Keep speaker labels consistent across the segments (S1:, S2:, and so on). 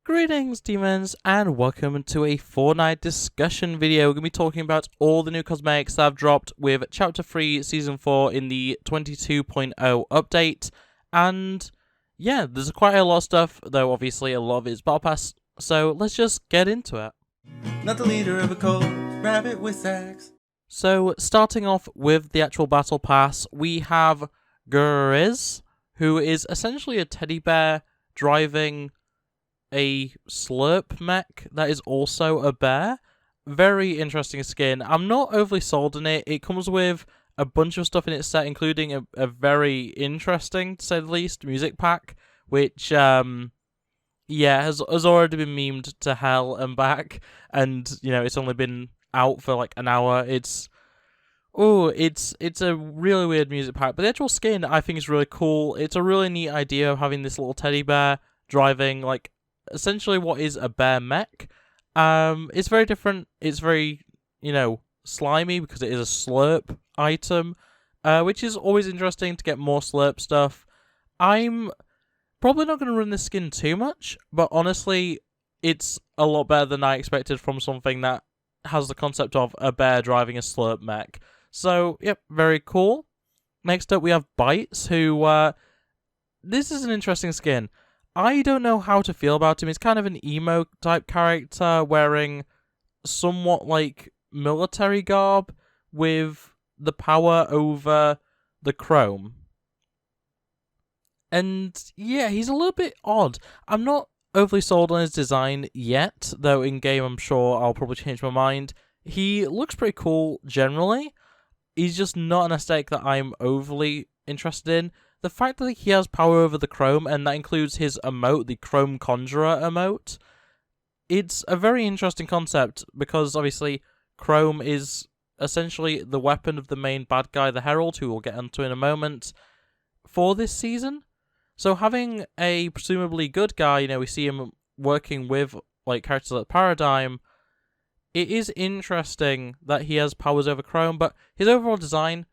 S1: Greetings, demons, and welcome to a Fortnite discussion video. We're going to be talking about all the new cosmetics that have dropped with Chapter 3, Season 4 in the 22.0 update. And yeah, there's quite a lot of stuff, though obviously a lot of it's Battle Pass. So let's just get into it.
S2: Not the leader of a cult, RabbitWithAxe.
S1: So starting off with the actual Battle Pass, we have Grizz, who is essentially a teddy bear driving a slurp mech that is also a bear. Very interesting skin. I'm not overly sold on it. It comes with a bunch of stuff in its set, including a very interesting, to say the least, music pack, which has already been memed to hell and back, and it's only been out for like an hour. It's a really weird music pack, but the actual skin I think is really cool. It's a really neat idea of having this little teddy bear driving like essentially what is a bear mech. It's very different. It's very, slimy because it is a slurp item, which is always interesting to get more slurp stuff. I'm probably not going to run this skin too much, but honestly, it's a lot better than I expected from something that has the concept of a bear driving a slurp mech. So, yep, very cool. Next up, we have Bites, who, this is an interesting skin. I don't know how to feel about him. He's kind of an emo type character wearing somewhat like military garb with the power over the chrome. And yeah, he's a little bit odd. I'm not overly sold on his design yet, though in game I'm sure I'll probably change my mind. He looks pretty cool generally. He's just not an aesthetic that I'm overly interested in. The fact that he has power over the chrome, and that includes his emote, the Chrome Conjurer emote, it's a very interesting concept, because obviously Chrome is essentially the weapon of the main bad guy, the Herald, who we'll get into in a moment, for this season. So having a presumably good guy, we see him working with like characters like Paradigm, it is interesting that he has powers over Chrome, but his overall design,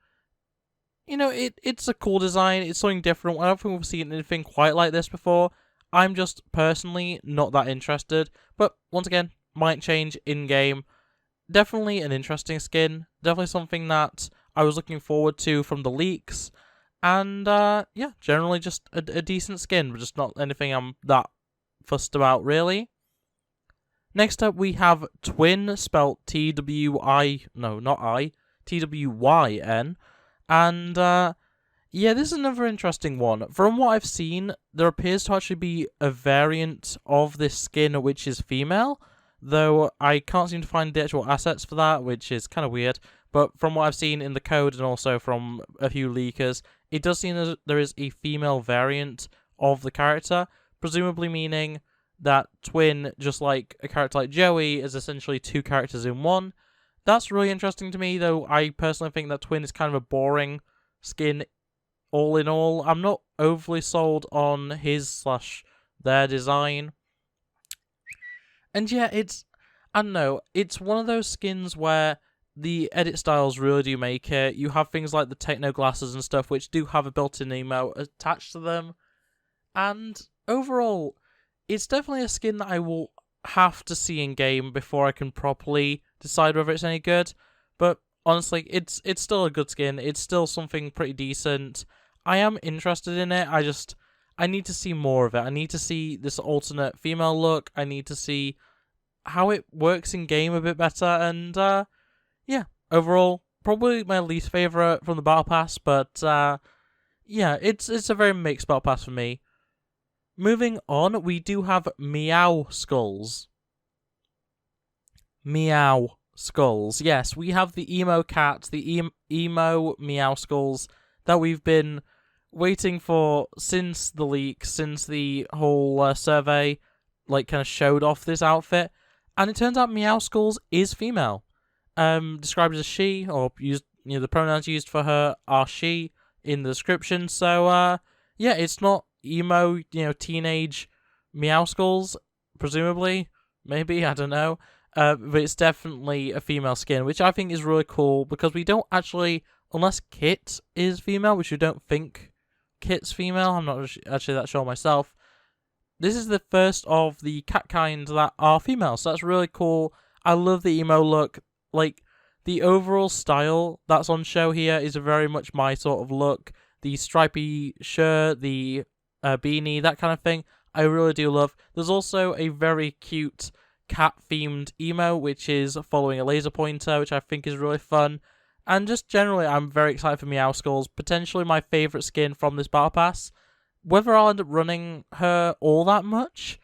S1: it's a cool design. It's something different. I don't think we've seen anything quite like this before. I'm just personally not that interested. But once again, might change in-game. Definitely an interesting skin. Definitely something that I was looking forward to from the leaks. And, generally just a decent skin, but just not anything I'm that fussed about, really. Next up, we have Twin, spelled T-W-I... No, not I. T-W-Y-N. And, this is another interesting one. From what I've seen, there appears to actually be a variant of this skin which is female, though I can't seem to find the actual assets for that, which is kind of weird. But from what I've seen in the code and also from a few leakers, it does seem that there is a female variant of the character, presumably meaning that Twin, just like a character like Joey, is essentially two characters in one. That's really interesting to me, though I personally think that Twin is kind of a boring skin all in all. I'm not overly sold on his/their design. And yeah, I don't know, it's one of those skins where the edit styles really do make it. You have things like the techno glasses and stuff, which do have a built-in emote attached to them. And overall, it's definitely a skin that I will have to see in game before I can properly decide whether it's any good. But honestly, it's still a good skin. It's still something pretty decent. I am interested in it. I need to see more of it. I need to see this alternate female look. I need to see how it works in game a bit better. And overall, probably my least favorite from the Battle Pass. But it's a very mixed Battle Pass for me. Moving on, we do have Meow Skulls. Meow Skulls. Yes, we have the emo cats, the emo Meow Skulls that we've been waiting for since the leak, since the whole survey kind of showed off this outfit. And it turns out Meow Skulls is female. Described as she, or used, the pronouns used for her are she in the description. So, it's not emo, teenage Meow Skulls, presumably. Maybe, I don't know. But it's definitely a female skin, which I think is really cool, because we don't actually, unless Kit is female, which we don't think Kit's female, I'm not actually that sure myself, this is the first of the cat kind that are female, so that's really cool. I love the emo look. Like, the overall style that's on show here is very much my sort of look. The stripy shirt, the beanie, that kind of thing, I really do love. There's also a very cute cat-themed emo, which is following a laser pointer, which I think is really fun. And just generally, I'm very excited for Meowscles, potentially my favourite skin from this Battle Pass. Whether I'll end up running her all that much,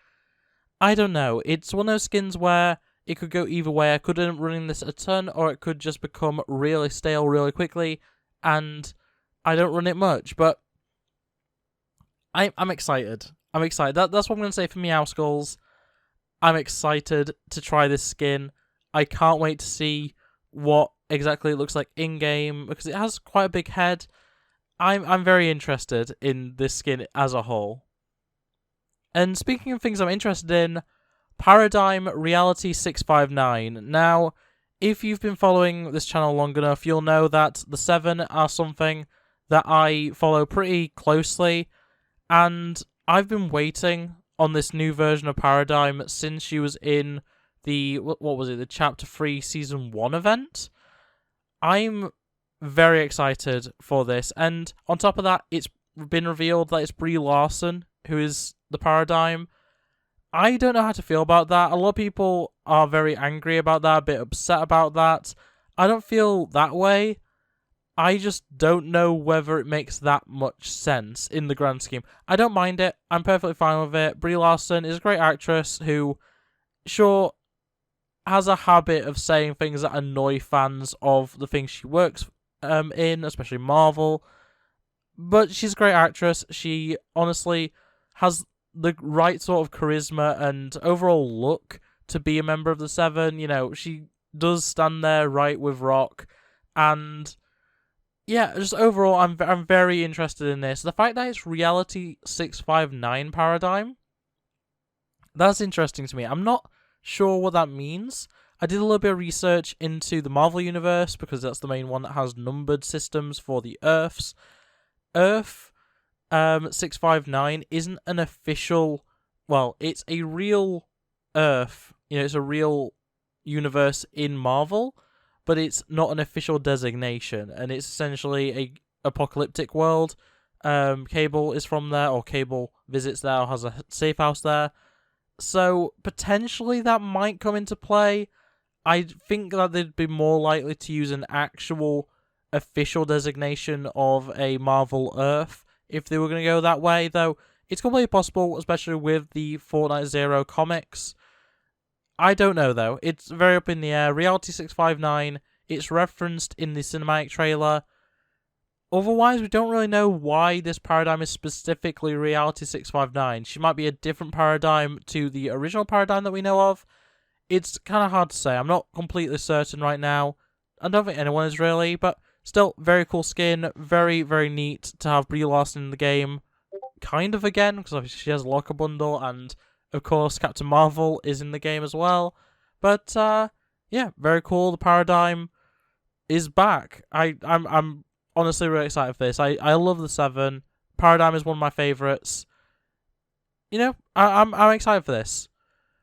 S1: I don't know. It's one of those skins where it could go either way. I could end up running this a ton, or it could just become really stale really quickly, and I don't run it much. But I'm excited. I'm excited. That's what I'm going to say for Meowscles. I'm excited to try this skin. I can't wait to see what exactly it looks like in-game, because it has quite a big head. I'm very interested in this skin as a whole. And speaking of things I'm interested in, Paradigm Reality 659. Now, if you've been following this channel long enough, you'll know that the 7 are something that I follow pretty closely, and I've been waiting on this new version of Paradigm since she was in the, what was it, the Chapter 3 Season 1 event. I'm very excited for this, and on top of that, it's been revealed that it's Brie Larson who is the Paradigm. I don't know how to feel about that. A lot of people are very angry about that, a bit upset about that. I don't feel that way. I just don't know whether it makes that much sense in the grand scheme. I don't mind it. I'm perfectly fine with it. Brie Larson is a great actress who, sure, has a habit of saying things that annoy fans of the things she works in, especially Marvel. But she's a great actress. She honestly has the right sort of charisma and overall look to be a member of the 7. You know, she does stand there right with Rock, and yeah, just overall, I'm very interested in this. The fact that it's Reality 659 Paradigm, that's interesting to me. I'm not sure what that means. I did a little bit of research into the Marvel Universe, because that's the main one that has numbered systems for the Earths. Earth 659 isn't an official, well, it's a real Earth, you know, it's a real universe in Marvel, but it's not an official designation, and it's essentially a apocalyptic world. Cable is from there, or Cable visits there, or has a safe house there, so potentially that might come into play. I think that they'd be more likely to use an actual official designation of a Marvel Earth if they were going to go that way, though it's completely possible, especially with the Fortnite Zero comics. I don't know, though. It's very up in the air. Reality 659, it's referenced in the cinematic trailer. Otherwise, we don't really know why this Paradigm is specifically Reality 659. She might be a different Paradigm to the original Paradigm that we know of. It's kind of hard to say. I'm not completely certain right now. I don't think anyone is really, but still, very cool skin. Very, very neat to have Brie Larson in the game. Kind of again, because obviously she has a locker bundle, and of course Captain Marvel is in the game as well. But yeah, very cool. The Paradigm is back. I'm honestly really excited for this. I love the 7. Paradigm is one of my favorites. You know, I'm excited for this.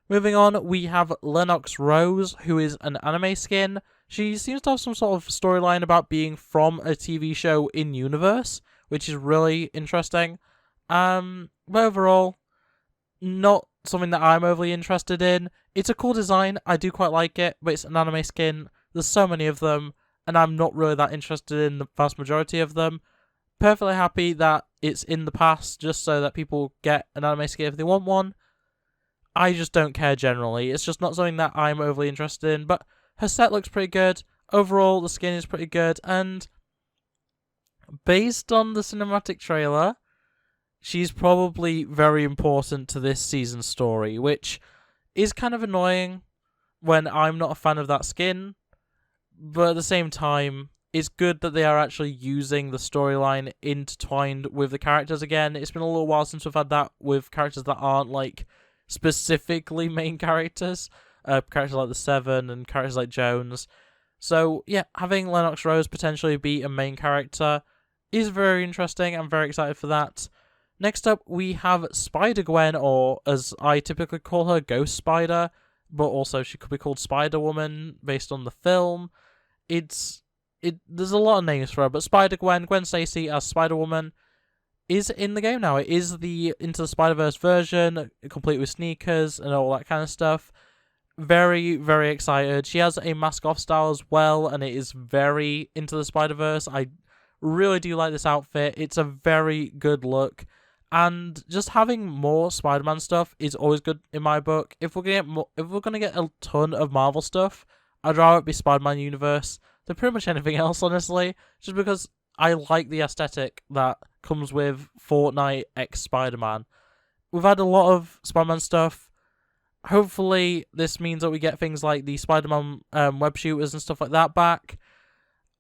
S1: Moving on, we have Lennox Rose, who is an anime skin. She seems to have some sort of storyline about being from a TV show in universe, which is really interesting. But overall, not something that I'm overly interested in. It's a cool design. I do quite like it, but it's an anime skin. There's so many of them, and I'm not really that interested in the vast majority of them. Perfectly happy that it's in the past, just so that people get an anime skin if they want one. I just don't care generally. It's just not something that I'm overly interested in, but her set looks pretty good. Overall, the skin is pretty good, and based on the cinematic trailer, she's probably very important to this season's story, which is kind of annoying when I'm not a fan of that skin, but at the same time, it's good that they are actually using the storyline intertwined with the characters again. It's been a little while since we've had that with characters that aren't, like, specifically main characters. Characters like the 7 and characters like Jones. So, yeah, having Lennox Rose potentially be a main character is very interesting. I'm very excited for that. Next up, we have Spider-Gwen, or as I typically call her, Ghost Spider, but also she could be called Spider-Woman based on the film. There's a lot of names for her, but Spider-Gwen, Gwen Stacy as Spider-Woman, is in the game now. It is the Into the Spider-Verse version, complete with sneakers and all that kind of stuff. Very, very excited. She has a mask off style as well, and it is very Into the Spider-Verse. I really do like this outfit. It's a very good look. And just having more Spider-Man stuff is always good in my book. If we're gonna get a ton of Marvel stuff, I'd rather it be Spider-Man universe than pretty much anything else, honestly. Just because I like the aesthetic that comes with Fortnite x Spider-Man. We've had a lot of Spider-Man stuff. Hopefully, this means that we get things like the Spider-Man web shooters and stuff like that back.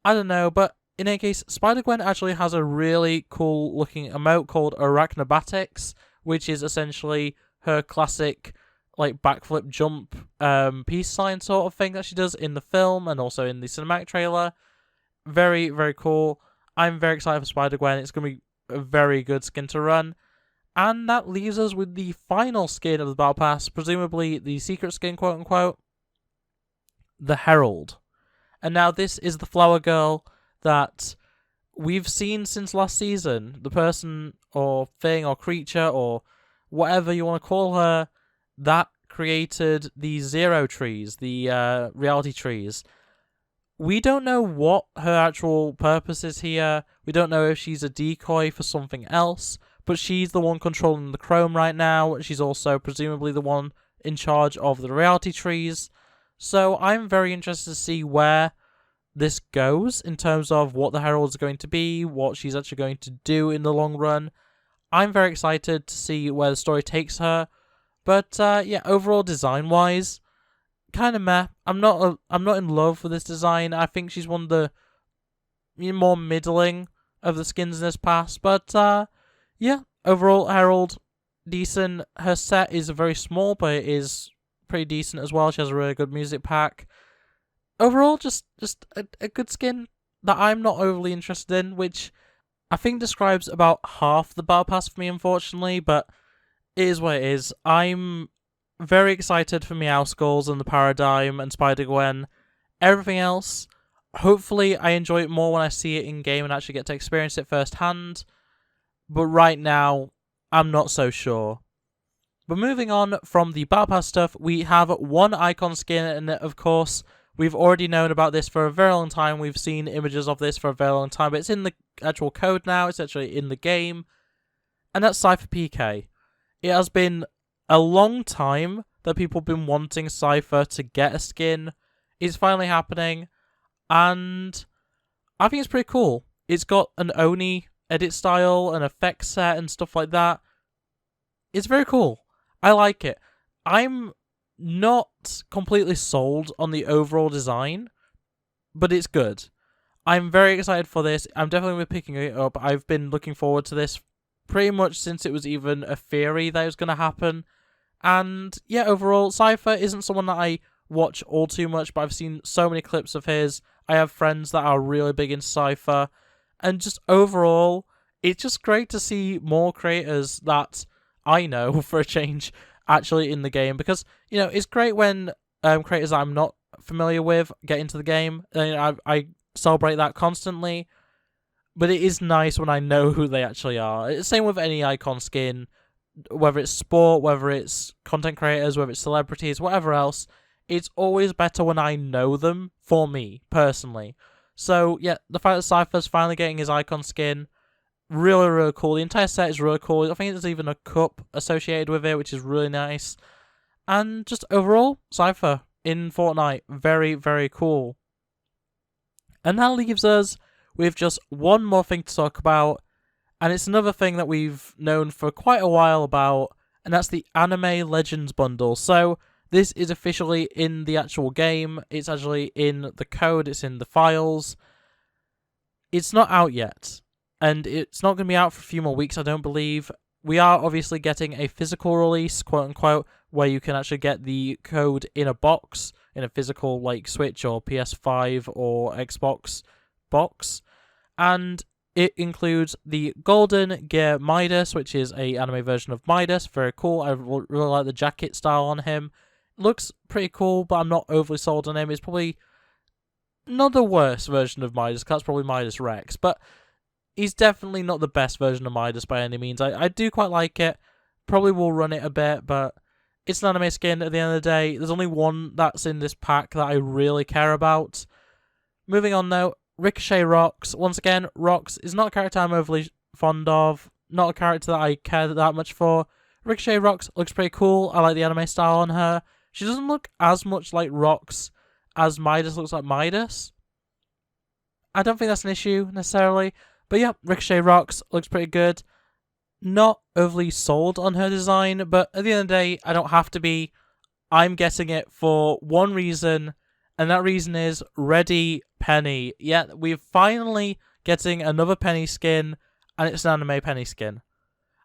S1: I don't know, but in any case, Spider-Gwen actually has a really cool looking emote called Arachnobatics, which is essentially her classic like backflip jump peace sign sort of thing that she does in the film and also in the cinematic trailer. Very, very cool. I'm very excited for Spider-Gwen. It's going to be a very good skin to run. And that leaves us with the final skin of the Battle Pass, presumably the secret skin, quote unquote, the Herald. And now this is the flower girl that we've seen since last season. The person or thing or creature or whatever you want to call her that created the Zero trees, the reality trees. We don't know what her actual purpose is here. We don't know if she's a decoy for something else, but she's the one controlling the chrome right now. She's also presumably the one in charge of the reality trees. So I'm very interested to see where this goes in terms of what the Herald is going to be, what she's actually going to do in the long run. I'm very excited to see where the story takes her. But yeah, overall design-wise, kind of meh. I'm not in love with this design. I think she's one of the more middling of the skins in this pass. But yeah, overall Herald, decent. Her set is very small, but it is pretty decent as well. She has a really good music pack. Overall, just a good skin that I'm not overly interested in, which I think describes about half the Battle Pass for me, unfortunately, but it is what it is. I'm very excited for Meowskulls and the Paradigm and Spider-Gwen. Everything else, hopefully I enjoy it more when I see it in-game and actually get to experience it firsthand, but right now, I'm not so sure. But moving on from the Battle Pass stuff, we have one icon skin, and of course, we've already known about this for a very long time. We've seen images of this for a very long time, but it's in the actual code now. It's actually in the game. And that's Cypher PK. It has been a long time that people have been wanting Cypher to get a skin. It's finally happening. And I think it's pretty cool. It's got an Oni edit style, an effect set, and stuff like that. It's very cool. I like it. I'm not completely sold on the overall design, but it's good. I'm very excited for this. I'm definitely picking it up. I've been looking forward to this pretty much since it was even a theory that it was going to happen. And yeah, overall, Cypher isn't someone that I watch all too much, but I've seen so many clips of his. I have friends that are really big into Cypher. And just overall, it's just great to see more creators that I know, for a change, actually in the game, because it's great when creators that I'm not familiar with get into the game, and I celebrate that constantly. But it is nice when I know who they actually are. Same with any icon skin, whether it's sport, whether it's content creators, whether it's celebrities, whatever else. It's always better when I know them, for me personally. So yeah, the fact that Cypher's finally getting his icon skin, really, really cool. The entire set is really cool. I think there's even a cup associated with it, which is really nice. And just overall, Cypher in Fortnite, very, very cool. And that leaves us with just one more thing to talk about. And it's another thing that we've known for quite a while about, and that's the Anime Legends bundle. So this is officially in the actual game. It's actually in the code. It's in the files. It's not out yet. And it's not going to be out for a few more weeks, I don't believe. We are obviously getting a physical release, quote-unquote, where you can actually get the code in a box, in a physical, like, Switch or PS5 or Xbox box. And It includes the Golden Gear Midas, which is a anime version of Midas. Very cool. I really like the jacket style on him. Looks pretty cool, but I'm not overly sold on him. It's probably not the worst version of Midas, 'cause that's probably Midas Rex, but he's definitely not the best version of Midas by any means. I do quite like it. Probably will run it a bit, but it's an anime skin at the end of the day. There's only one that's in this pack that I really care about. Moving on though, Ricochet Rox. Once again, Rox is not a character I'm overly fond of. Not a character that I care that much for. Ricochet Rox looks pretty cool. I like the anime style on her. She doesn't look as much like Rox as Midas looks like Midas. I don't think that's an issue necessarily. But yeah, Ricochet Rox looks pretty good. Not overly sold on her design, but at the end of the day, I don't have to be. I'm getting it for one reason, and that reason is Ready Penny. Yeah, we're finally getting another Penny skin, and it's an anime Penny skin.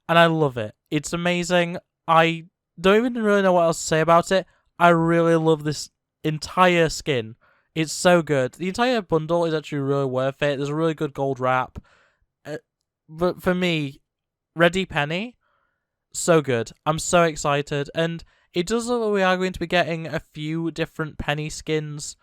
S1: And I love it. It's amazing. I don't even really know what else to say about it. I really love this entire skin. It's so good. The entire bundle is actually really worth it. There's a really good gold wrap. But for me, Ready Penny, so good. I'm so excited. And it does look like we are going to be getting a few different Penny skins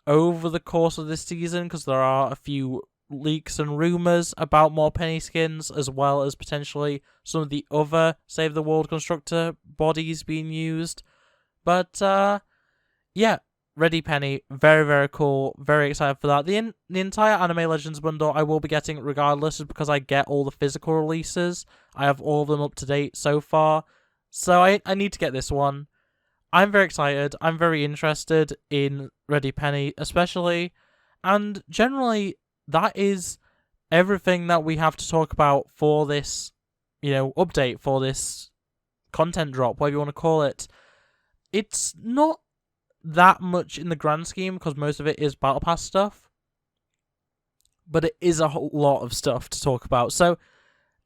S1: over the course of this season, because there are a few leaks and rumours about more Penny skins, as well as potentially some of the other Save the World Constructor bodies being used. But, yeah, Ready Penny, very, very cool. Very excited for that. The entire Anime Legends bundle I will be getting regardless, is because I get all the physical releases. I have all of them up to date so far. So I need to get this one. I'm very excited. I'm very interested in Ready Penny, especially. And generally, that is everything that we have to talk about for this, update, for this content drop, whatever you want to call it. It's not that much in the grand scheme, because most of it is Battle Pass stuff. But it is a whole lot of stuff to talk about. So,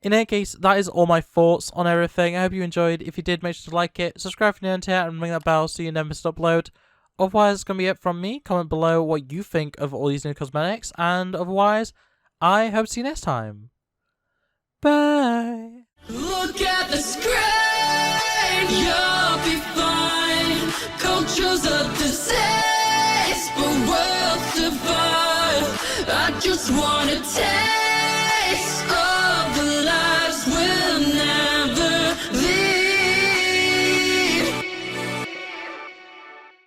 S1: in any case, that is all my thoughts on everything. I hope you enjoyed. If you did, make sure to like it, subscribe if you're new here, and ring that bell so you never miss an upload. Otherwise, it's going to be it from me. Comment below what you think of all these new cosmetics, and otherwise, I hope to see you next time. Bye!
S3: Look at the screen, you'll be fine. Culture's a disease, but worlds divine. I just wanna take